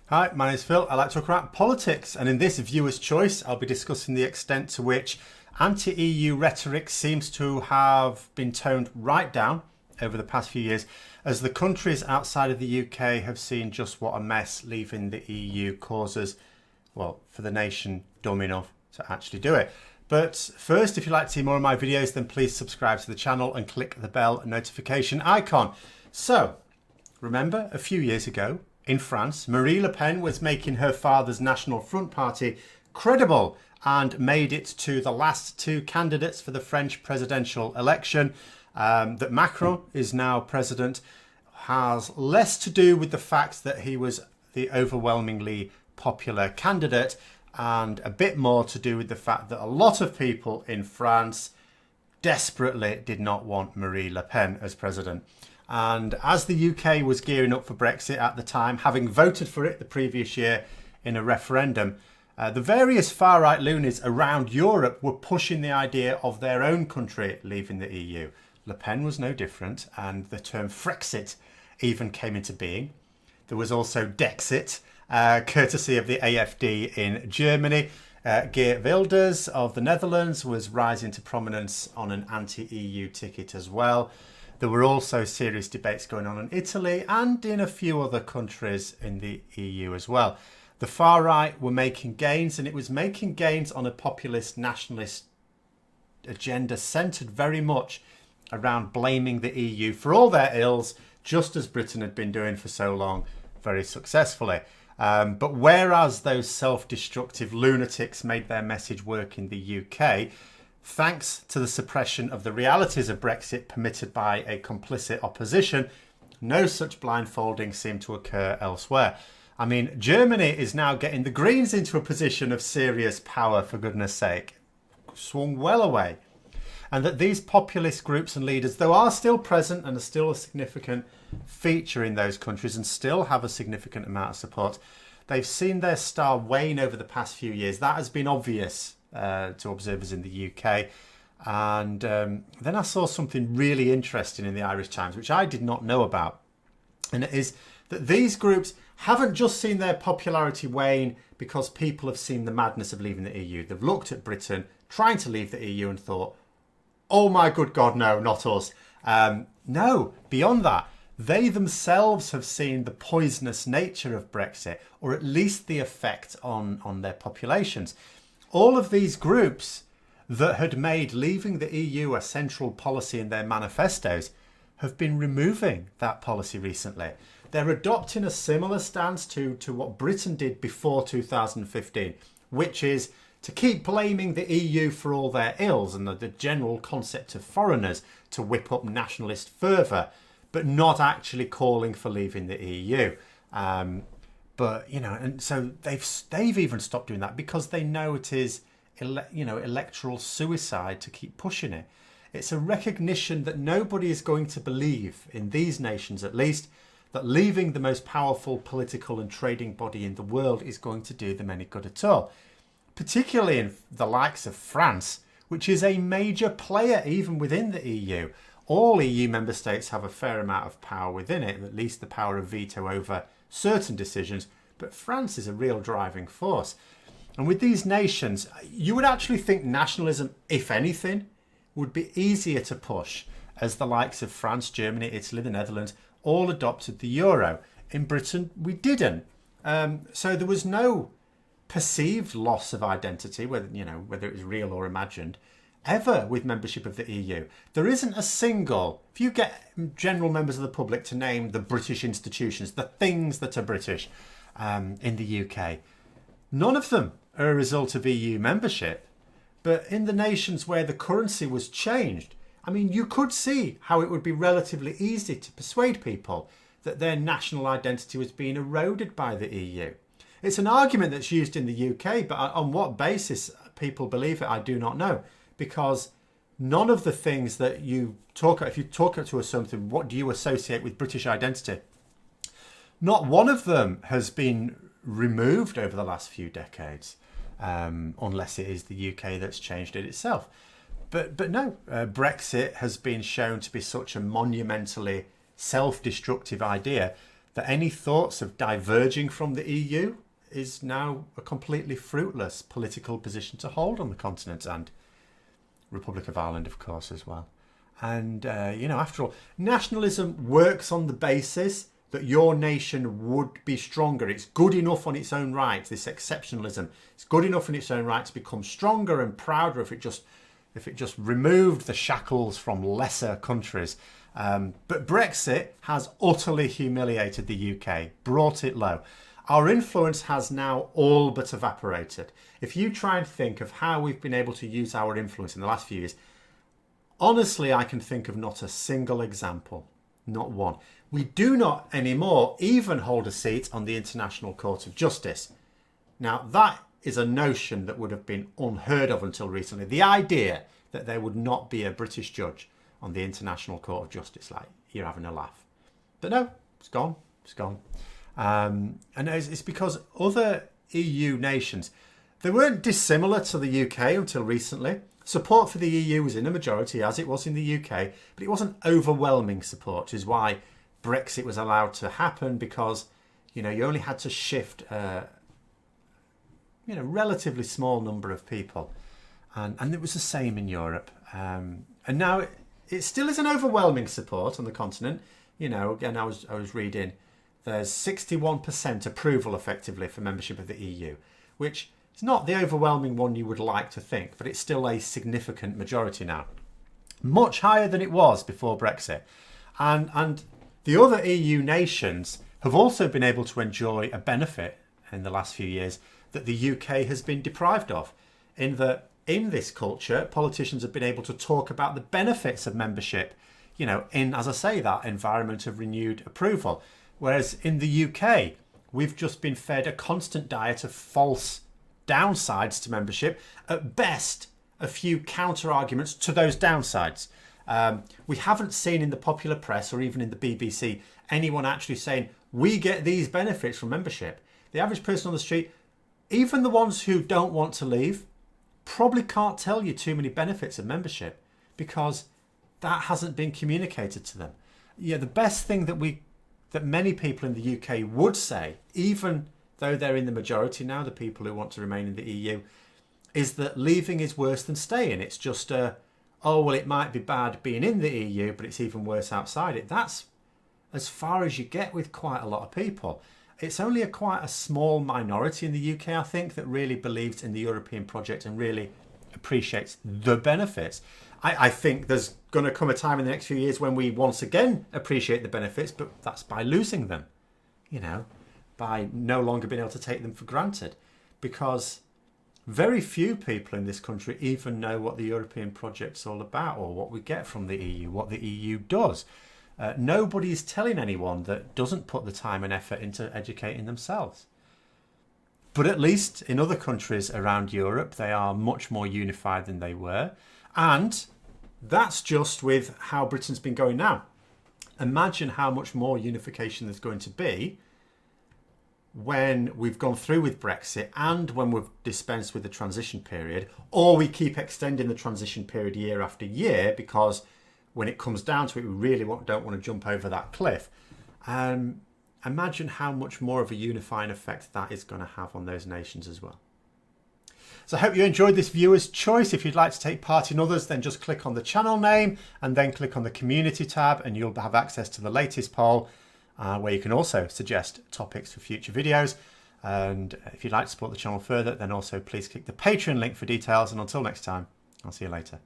Hi, my name is Phil. I like to talk about politics, and in this viewer's choice, I'll be discussing the extent to which anti-EU rhetoric seems to have been toned right down over the past few years, as the countries outside of the UK have seen just what a mess leaving the EU causes, well, for the nation dumb enough to actually do it. But first, if you'd like to see more of my videos, then please subscribe to the channel and click the bell notification icon. So, remember a few years ago, in France, Marine Le Pen was making her father's National Front Party credible and made it to the last two candidates for the French presidential election. That Macron is now president has less to do with the fact that he was the overwhelmingly popular candidate and a bit more to do with the fact that a lot of people in France desperately did not want Marine Le Pen as president. And as the UK was gearing up for Brexit at the time, having voted for it the previous year in a referendum, the various far-right loonies around Europe were pushing the idea of their own country leaving the EU. Le Pen was no different, and the term Frexit even came into being. There was also Dexit, courtesy of the AFD in Germany. Geert Wilders of the Netherlands was rising to prominence on an anti-EU ticket as well. There were also serious debates going on in Italy and in a few other countries in the EU as well. The far right were making gains, and it was making gains on a populist nationalist agenda centred very much around blaming the EU for all their ills, just as Britain had been doing for so long very successfully. But whereas those self-destructive lunatics made their message work in the UK, thanks to the suppression of the realities of Brexit permitted by a complicit opposition, no such blindfolding seemed to occur elsewhere. I mean, Germany is now getting the Greens into a position of serious power, for goodness sake. Swung well away. And that these populist groups and leaders, though are still present and are still a significant feature in those countries and still have a significant amount of support, they've seen their star wane over the past few years. That has been obvious to observers in the UK. And then I saw something really interesting in the Irish Times, which I did not know about. And it is that these groups haven't just seen their popularity wane because people have seen the madness of leaving the EU. They've looked at Britain trying to leave the EU and thought, oh my good God, no, not us. No, beyond that, they themselves have seen the poisonous nature of Brexit, or at least the effect on their populations. All of these groups that had made leaving the EU a central policy in their manifestos have been removing that policy recently. They're adopting a similar stance to what Britain did before 2015, which is to keep blaming the EU for all their ills and the general concept of foreigners to whip up nationalist fervour, but not actually calling for leaving the EU. But, you know, and so they've even stopped doing that because they know it is, electoral suicide to keep pushing it. It's a recognition that nobody is going to believe, in these nations at least, that leaving the most powerful political and trading body in the world is going to do them any good at all. Particularly in the likes of France, which is a major player even within the EU. All EU member states have a fair amount of power within it, at least the power of veto over certain decisions, but France is a real driving force. And with these nations, you would actually think nationalism, if anything, would be easier to push, as the likes of France, Germany, Italy, the Netherlands all adopted the euro. In Britain, we didn't. So there was no perceived loss of identity, whether it was real or imagined, ever with membership of the EU. There isn't a single, if you get general members of the public to name the British institutions, the things that are British in the UK, none of them are a result of EU membership. But in the nations where the currency was changed, I mean, you could see how it would be relatively easy to persuade people that their national identity was being eroded by the EU. It's an argument that's used in the UK, but on what basis people believe it, I do not know. Because none of the things that you talk about, if you talk to us something, what do you associate with British identity? Not one of them has been removed over the last few decades, unless it is the UK that's changed it itself. But no, Brexit has been shown to be such a monumentally self-destructive idea that any thoughts of diverging from the EU is now a completely fruitless political position to hold on the continent, and Republic of Ireland, of course, as well. And, after all, nationalism works on the basis that your nation would be stronger. It's good enough on its own right, this exceptionalism. It's good enough in its own right to become stronger and prouder if it just removed the shackles from lesser countries. But Brexit has utterly humiliated the UK, brought it low. Our influence has now all but evaporated. If you try and think of how we've been able to use our influence in the last few years, honestly, I can think of not a single example, not one. We do not anymore even hold a seat on the International Court of Justice. Now, that is a notion that would have been unheard of until recently. The idea that there would not be a British judge on the International Court of Justice, like, you're having a laugh. But no, it's gone. It's gone. And it's because other EU nations, they weren't dissimilar to the UK until recently. Support for the EU was in a majority, as it was in the UK, but it wasn't overwhelming support, which is why Brexit was allowed to happen, because, you only had to shift a relatively small number of people. And it was the same in Europe. And now it still is an overwhelming support on the continent. Again, I was reading, there's 61% approval effectively for membership of the EU, which is not the overwhelming one you would like to think, but it's still a significant majority now. Much higher than it was before Brexit. And the other EU nations have also been able to enjoy a benefit in the last few years that the UK has been deprived of, in that in this culture, politicians have been able to talk about the benefits of membership, in, as I say, that environment of renewed approval. Whereas in the UK, we've just been fed a constant diet of false downsides to membership. At best, a few counter arguments to those downsides. We haven't seen in the popular press or even in the BBC anyone actually saying, we get these benefits from membership. The average person on the street, even the ones who don't want to leave, probably can't tell you too many benefits of membership because that hasn't been communicated to them. Yeah, the best thing that many people in the UK would say, even though they're in the majority now, the people who want to remain in the EU, is that leaving is worse than staying. It's just it might be bad being in the EU, but it's even worse outside it. That's as far as you get with quite a lot of people. It's only quite a small minority in the UK, I think, that really believes in the European project and really appreciates the benefits. I think there's going to come a time in the next few years when we once again appreciate the benefits, but that's by losing them, by no longer being able to take them for granted, because very few people in this country even know what the European project's all about or what we get from the EU, what the EU does. Nobody's telling anyone that doesn't put the time and effort into educating themselves. But at least in other countries around Europe, they are much more unified than they were. And that's just with how Britain's been going now. Imagine how much more unification there's going to be when we've gone through with Brexit and when we've dispensed with the transition period, or we keep extending the transition period year after year because when it comes down to it, we really don't want to jump over that cliff. Imagine how much more of a unifying effect that is going to have on those nations as well. So I hope you enjoyed this viewer's choice. If you'd like to take part in others, then just click on the channel name and then click on the community tab and you'll have access to the latest poll where you can also suggest topics for future videos. And if you'd like to support the channel further, then also please click the Patreon link for details. And until next time, I'll see you later.